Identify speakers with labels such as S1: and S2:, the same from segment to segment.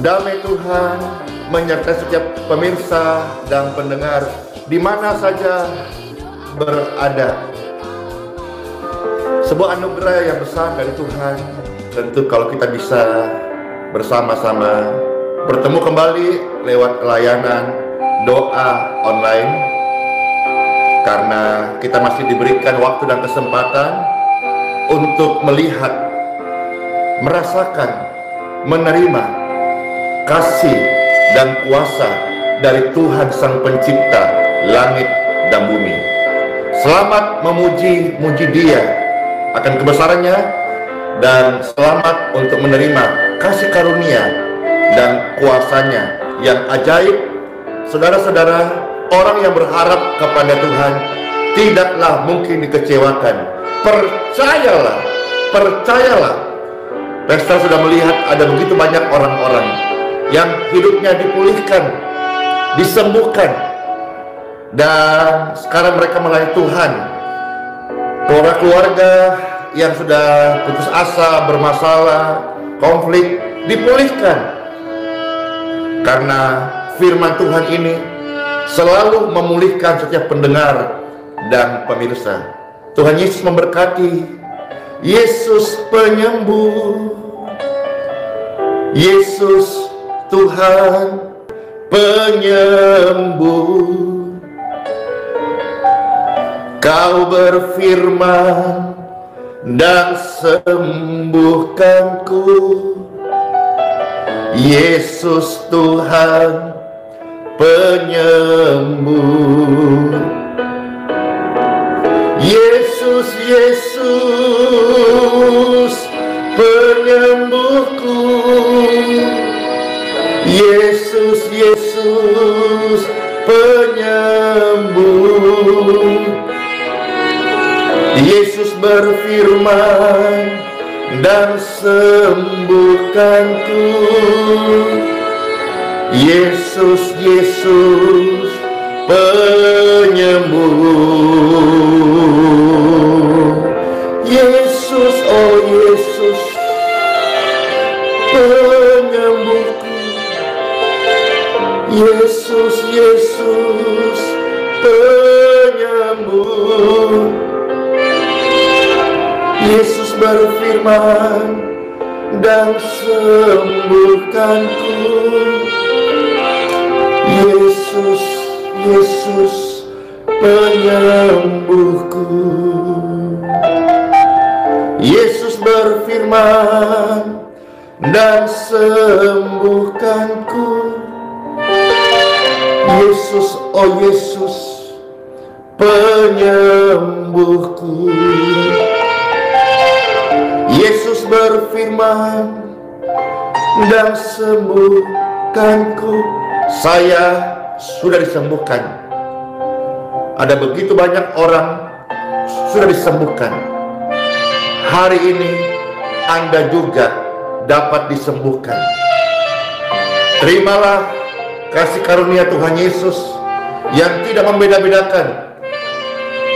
S1: Damai Tuhan menyertai setiap pemirsa dan pendengar di mana saja berada. Sebuah anugerah yang besar dari Tuhan. Tentu kalau kita bisa bersama-sama bertemu kembali lewat layanan doa online, karena kita masih diberikan waktu dan kesempatan untuk melihat, merasakan, menerima kasih dan kuasa dari Tuhan Sang Pencipta langit dan bumi. Selamat memuji Dia akan kebesarannya, dan selamat untuk menerima kasih karunia dan kuasanya yang ajaib. Saudara-saudara, orang yang berharap kepada Tuhan tidaklah mungkin dikecewakan. Percayalah. Pastor sudah melihat ada begitu banyak orang-orang yang hidupnya dipulihkan, disembuhkan, dan sekarang mereka melayani Tuhan. Keluarga yang sudah putus asa, bermasalah, konflik, dipulihkan. Karena firman Tuhan ini selalu memulihkan setiap pendengar dan pemirsa. Tuhan Yesus memberkati. Yesus penyembuh, Yesus Tuhan penyembuh. Kau berfirman dan sembuhkanku. Yesus Tuhan penyembuh. Yesus penyembuhku. Yesus penyembuh. Yesus berfirman dan sembuhkanku. Yesus penyembuh. Yesus, oh Yesus penyembuhku. Yesus penyembuh. Yesus berfirman dan sembuhkanku. Yesus penyembuhku. Yesus berfirman dan sembuhkanku. Yesus, oh Yesus penyembuhku. Yesus berfirman dan sembuhkanku. Saya sudah disembuhkan. Ada begitu banyak orang sudah disembuhkan. Hari ini Anda juga dapat disembuhkan. Terimalah kasih karunia Tuhan Yesus yang tidak membeda-bedakan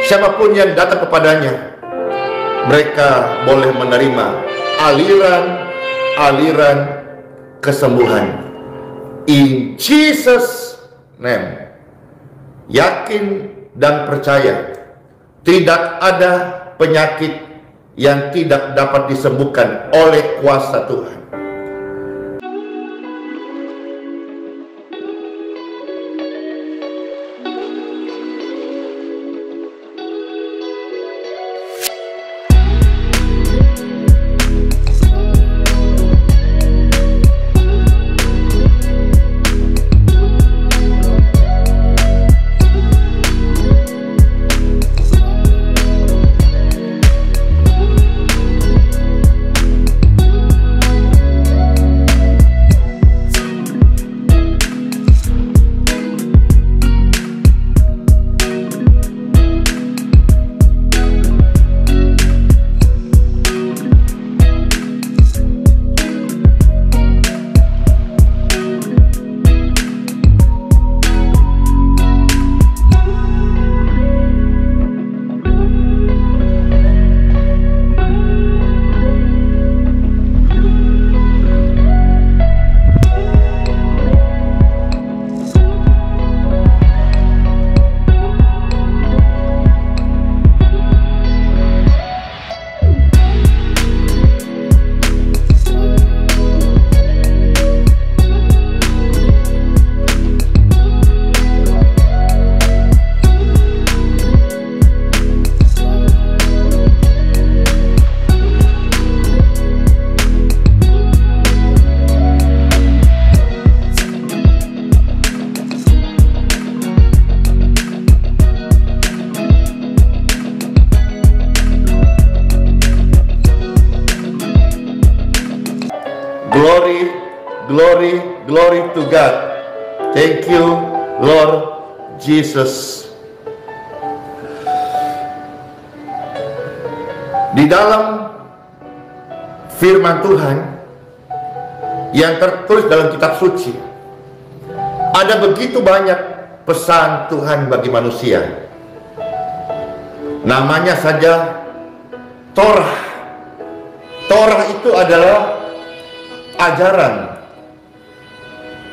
S1: siapapun yang datang kepadanya. Mereka boleh menerima aliran kesembuhan. In Jesus' name. Yakin dan percaya, tidak ada penyakit yang tidak dapat disembuhkan oleh kuasa Tuhan. to God. Thank you, Lord Jesus. Di dalam firman Tuhan yang tertulis dalam kitab suci, ada begitu banyak pesan Tuhan bagi manusia. Namanya saja Torah. Torah itu adalah ajaran.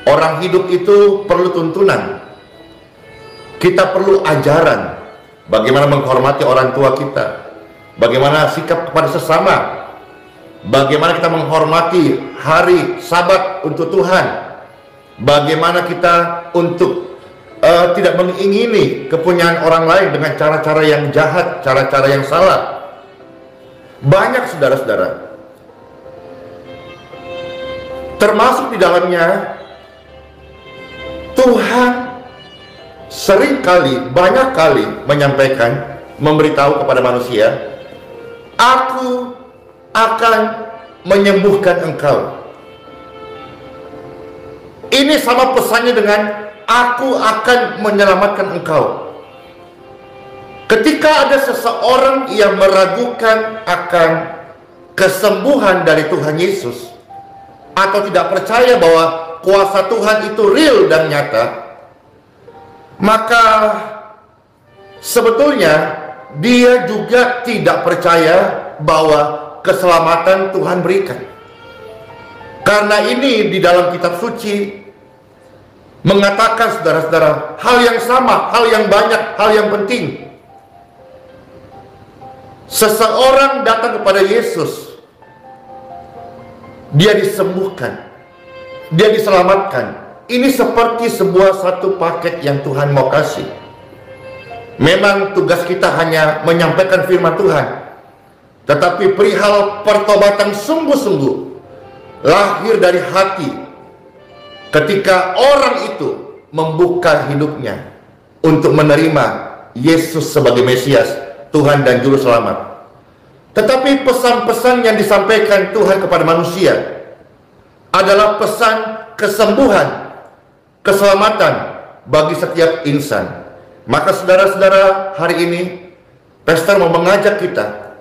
S1: Orang hidup itu perlu tuntunan. Kita perlu ajaran bagaimana menghormati orang tua kita, bagaimana sikap kepada sesama, bagaimana kita menghormati hari Sabat untuk Tuhan, bagaimana kita untuk tidak mengingini kepunyaan orang lain dengan cara-cara yang jahat, cara-cara yang salah. Banyak saudara-saudara, termasuk di dalamnya Tuhan seringkali, banyak kali menyampaikan, memberitahu kepada manusia, aku akan menyembuhkan engkau. Ini sama pesannya dengan aku akan menyelamatkan engkau. Ketika ada seseorang yang meragukan akan kesembuhan dari Tuhan Yesus, atau tidak percaya bahwa kuasa Tuhan itu real dan nyata, maka sebetulnya dia juga tidak percaya bahwa keselamatan Tuhan berikan. Karena ini di dalam kitab suci mengatakan, saudara-saudara, hal yang sama, hal yang banyak, hal yang penting. Seseorang datang kepada Yesus, dia disembuhkan, dia diselamatkan. Ini seperti sebuah satu paket yang Tuhan mau kasih. Memang tugas kita hanya menyampaikan firman Tuhan, tetapi perihal pertobatan sungguh-sungguh lahir dari hati, ketika orang itu membuka hidupnya untuk menerima Yesus sebagai Mesias, Tuhan dan Juru Selamat. Tetapi pesan-pesan yang disampaikan Tuhan kepada manusia adalah pesan kesembuhan, keselamatan bagi setiap insan. Maka saudara-saudara, hari ini Pastor mau mengajak kita,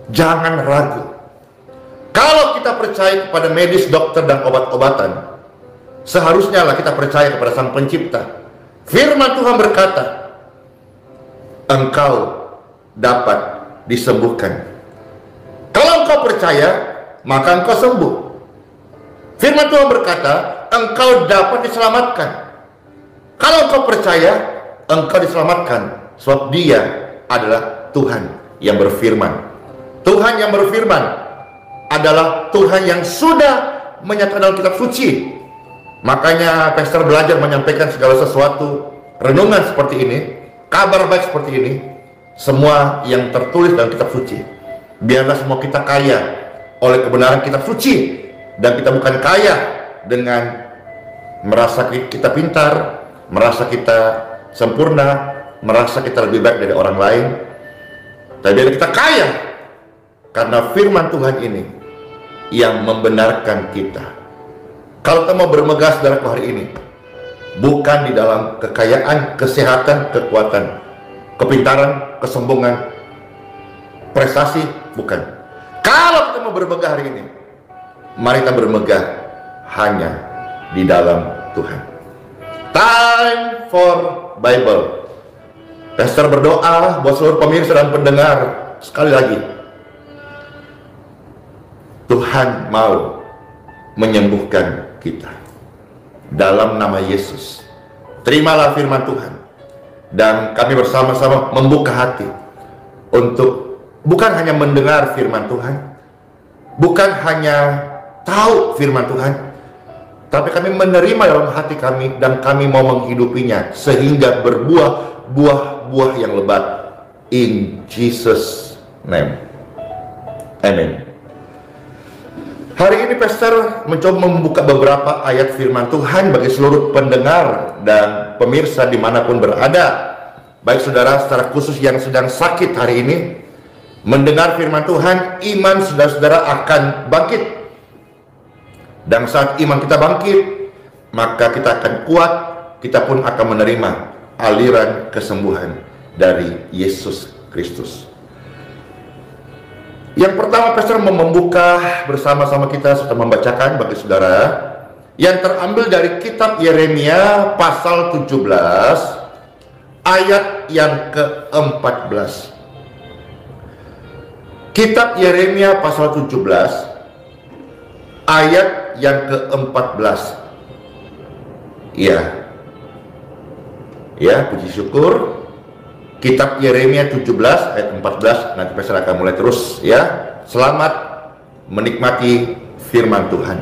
S1: jangan ragu. Kalau kita percaya kepada medis, dokter, dan obat-obatan, seharusnya lah kita percaya kepada Sang Pencipta. Firman Tuhan berkata, engkau dapat disembuhkan. Kalau engkau percaya, maka engkau sembuh. Firman Tuhan berkata, engkau dapat diselamatkan. Kalau engkau percaya, engkau diselamatkan, sebab Dia adalah Tuhan yang berfirman. Tuhan yang berfirman adalah Tuhan yang sudah menyatakan dalam kitab suci. Makanya Pastor belajar menyampaikan segala sesuatu, renungan seperti ini, kabar baik seperti ini, semua yang tertulis dalam kitab suci. Biarlah semua kita kaya oleh kebenaran kitab suci, dan kita bukan kaya dengan merasa kita pintar, merasa kita sempurna, merasa kita lebih baik dari orang lain. Tapi kita kaya karena firman Tuhan ini yang membenarkan kita. Kalau kita mau bermegah saudaraku hari ini, bukan di dalam kekayaan, kesehatan, kekuatan, kepintaran, kesombongan, prestasi, bukan. Kalau kita mau bermegah hari ini, mari kita bermegah hanya di dalam Tuhan. Time for Bible. Pastor berdoa buat seluruh pemirsa dan pendengar. Sekali lagi, Tuhan mau menyembuhkan kita dalam nama Yesus. Terimalah firman Tuhan, dan kami bersama-sama membuka hati untuk bukan hanya mendengar firman Tuhan, bukan hanya tahu firman Tuhan, tapi kami menerima dalam hati kami, dan kami mau menghidupinya sehingga berbuah buah-buah yang lebat. In Jesus' name, amen. Hari ini Pastor mencoba membuka beberapa ayat firman Tuhan bagi seluruh pendengar dan pemirsa dimanapun berada. Baik saudara secara khusus yang sedang sakit hari ini, mendengar firman Tuhan, iman saudara-saudara akan bangkit. Dan saat iman kita bangkit, maka kita akan kuat, kita pun akan menerima aliran kesembuhan dari Yesus Kristus. Yang pertama, pastor membuka bersama-sama kita serta membacakan bagi saudara yang terambil dari kitab Yeremia pasal 17 ayat yang ke-14. Kitab Yeremia pasal 17 ayat yang ke-14. Ya, puji syukur. Kitab Yeremia 17 ayat 14. Nanti pastor akan mulai terus ya. Selamat menikmati firman Tuhan.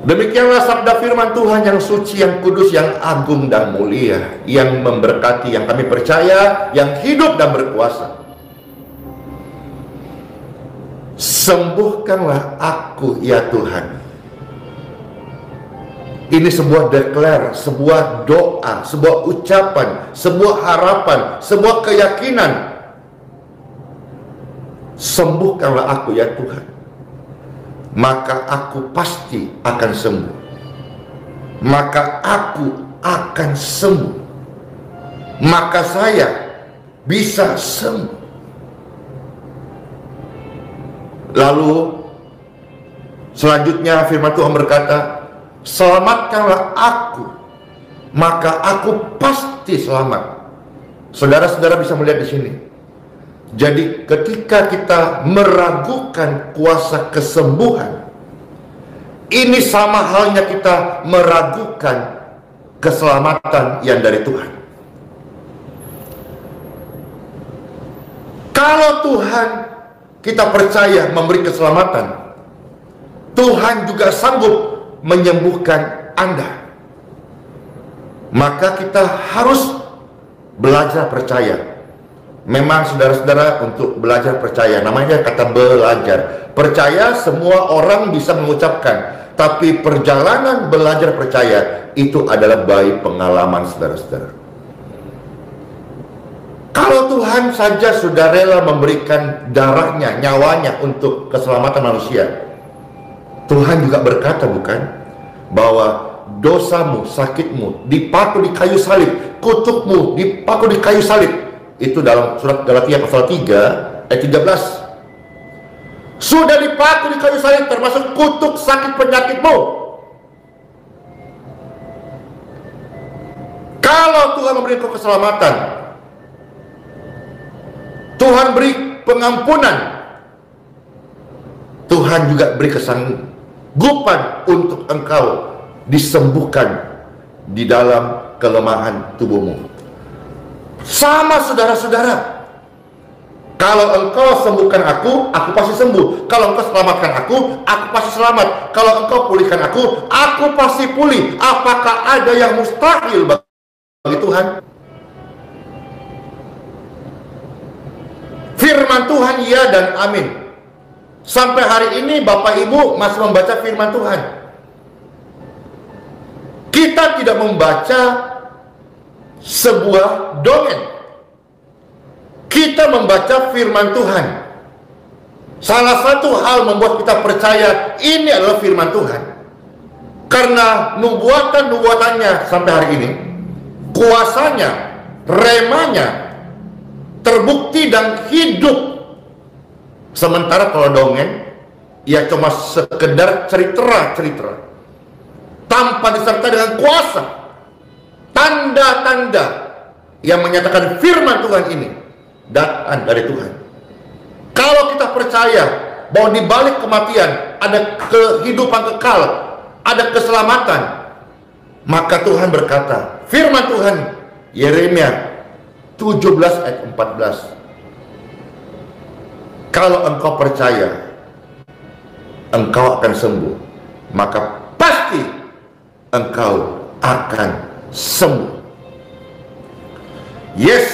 S1: Demikianlah sabda firman Tuhan yang suci, yang kudus, yang agung dan mulia, yang memberkati, yang kami percaya, yang hidup dan berkuasa. Sembuhkanlah aku ya Tuhan. Ini sebuah declare, sebuah doa, sebuah ucapan, sebuah harapan, sebuah keyakinan. Sembuhkanlah aku ya Tuhan, maka aku pasti akan sembuh. Maka aku akan sembuh. Maka saya bisa sembuh. Lalu selanjutnya firman Tuhan berkata, selamatkanlah aku, maka aku pasti selamat. Saudara-saudara bisa melihat di sini. Jadi ketika kita meragukan kuasa kesembuhan, ini sama halnya kita meragukan keselamatan yang dari Tuhan. Kalau Tuhan kita percaya memberi keselamatan, Tuhan juga sanggup menyembuhkan Anda. Maka kita harus belajar percaya. Memang saudara-saudara, untuk belajar percaya, namanya kata belajar. Percaya semua orang bisa mengucapkan, tapi perjalanan belajar percaya itu adalah by pengalaman saudara-saudara. Kalau Tuhan saja sudah rela memberikan darahnya, nyawanya untuk keselamatan manusia, Tuhan juga berkata bukan, bahwa dosamu, sakitmu dipaku di kayu salib, kutukmu dipaku di kayu salib. Itu dalam surat Galatia pasal 3 ayat 13. Sudah dipaku di kayu salib, termasuk kutuk sakit penyakitmu. Kalau Tuhan memberi keselamatan, Tuhan beri pengampunan, Tuhan juga beri kesanggupan untuk engkau disembuhkan di dalam kelemahan tubuhmu. Sama saudara-saudara, kalau engkau sembuhkan aku pasti sembuh. Kalau engkau selamatkan aku pasti selamat. Kalau engkau pulihkan aku pasti pulih. Apakah ada yang mustahil bagi Tuhan? Firman Tuhan ya dan amin. Sampai hari ini Bapak Ibu masih membaca firman Tuhan. Kita tidak membaca sebuah dongeng. Kita membaca firman Tuhan. Salah satu hal membuat kita percaya ini adalah firman Tuhan, karena nubuatan-nubuatannya sampai hari ini, kuasanya, remanya terbukti dan hidup. Sementara kalau dongeng, ya cuma sekedar cerita tanpa disertai dengan kuasa, tanda-tanda yang menyatakan firman Tuhan ini datang dari Tuhan. Kalau kita percaya bahwa di balik kematian ada kehidupan kekal, ada keselamatan, maka Tuhan berkata, firman Tuhan Yeremia 17 ayat 14, kalau engkau percaya engkau akan sembuh, maka pasti engkau akan sembuh. Yes,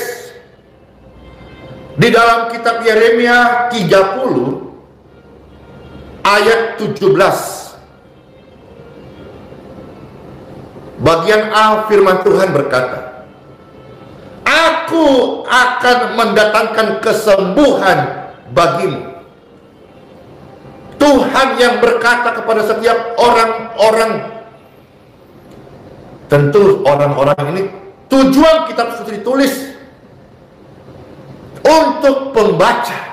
S1: di dalam kitab Yeremia 30 ayat 17 bagian A, firman Tuhan berkata, aku akan mendatangkan kesembuhan bagimu. Tuhan yang berkata kepada setiap orang-orang. Tentu orang-orang ini tujuan kitab suci ditulis untuk pembaca.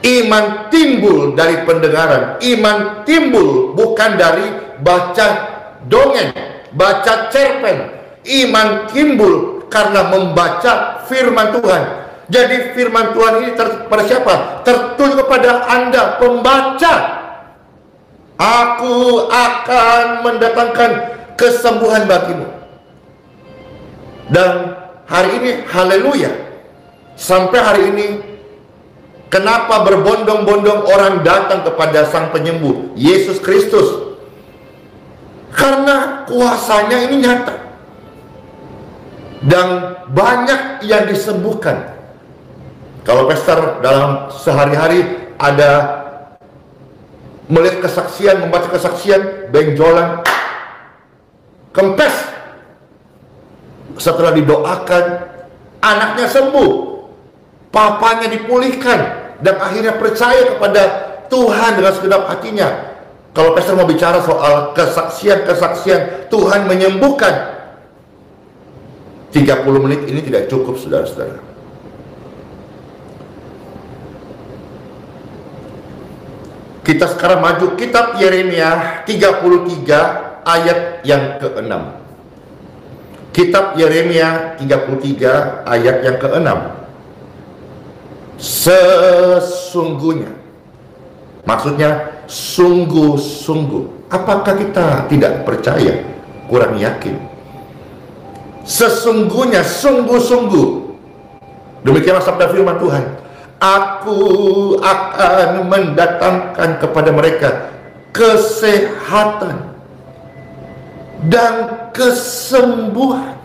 S1: Iman timbul dari pendengaran. Iman timbul bukan dari baca dongeng, baca cerpen. Iman timbul karena membaca firman Tuhan. Jadi firman Tuhan ini kepada siapa? Tertuju kepada Anda pembaca. Aku akan mendatangkan kesembuhan bagimu. Dan hari ini, haleluya, sampai hari ini, kenapa berbondong-bondong orang datang kepada Sang Penyembuh, Yesus Kristus? Karena kuasanya ini nyata. Dan banyak yang disembuhkan. Kalau pastor dalam sehari-hari ada melihat kesaksian, membaca kesaksian, benjolan, kempes, setelah didoakan, anaknya sembuh, papanya dipulihkan, dan akhirnya percaya kepada Tuhan dengan segenap hatinya. Kalau pastor mau bicara soal kesaksian Tuhan menyembuhkan, 30 menit ini tidak cukup, saudara-saudara. Kita sekarang maju kitab Yeremia 33 ayat yang ke-6. Kitab Yeremia 33 ayat yang ke-6. Sesungguhnya, maksudnya sungguh-sungguh. Apakah kita tidak percaya, kurang yakin? Sesungguhnya, sungguh-sungguh, demikianlah sabda firman Tuhan. Aku akan mendatangkan kepada mereka kesehatan dan kesembuhan.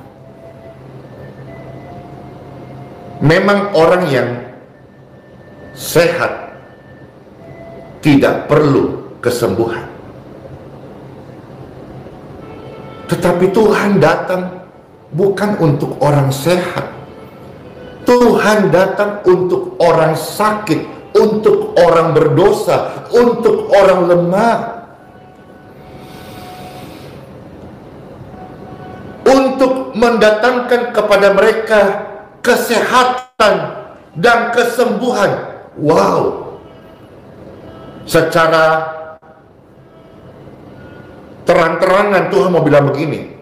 S1: Memang orang yang sehat tidak perlu kesembuhan. Tetapi Tuhan datang bukan untuk orang sehat. Tuhan datang untuk orang sakit, untuk orang berdosa, untuk orang lemah, untuk mendatangkan kepada mereka kesehatan dan kesembuhan. Wow, secara terang-terangan Tuhan mau bilang begini,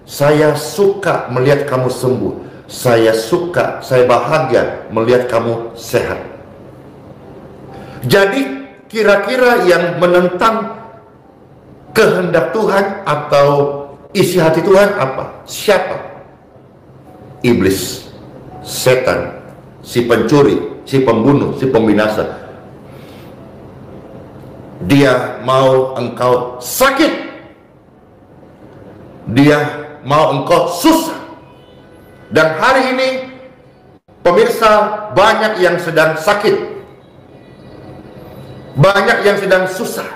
S1: saya suka melihat kamu sembuh. Saya suka, saya bahagia melihat kamu sehat. Jadi kira-kira yang menentang kehendak Tuhan atau isi hati Tuhan apa? Siapa? Iblis, setan, si pencuri, si pembunuh, si pembinasa. Dia mau engkau sakit. Dia mau engkau susah. Dan hari ini, pemirsa, banyak yang sedang sakit, banyak yang sedang susah.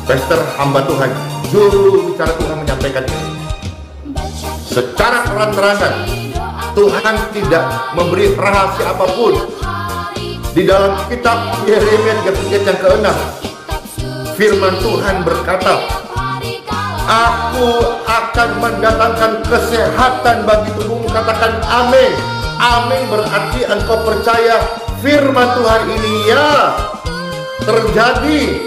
S1: Pastor hamba Tuhan, juru bicara Tuhan menyampaikan ini. Secara terang-terangan, Tuhan tidak memberi rahasia apapun. Di dalam kitab Yeremia 33 yang ke-6, firman Tuhan berkata, Aku akan mendatangkan kesehatan bagi tubuhmu. Katakan amin. Amin berarti engkau percaya firman Tuhan ini ya terjadi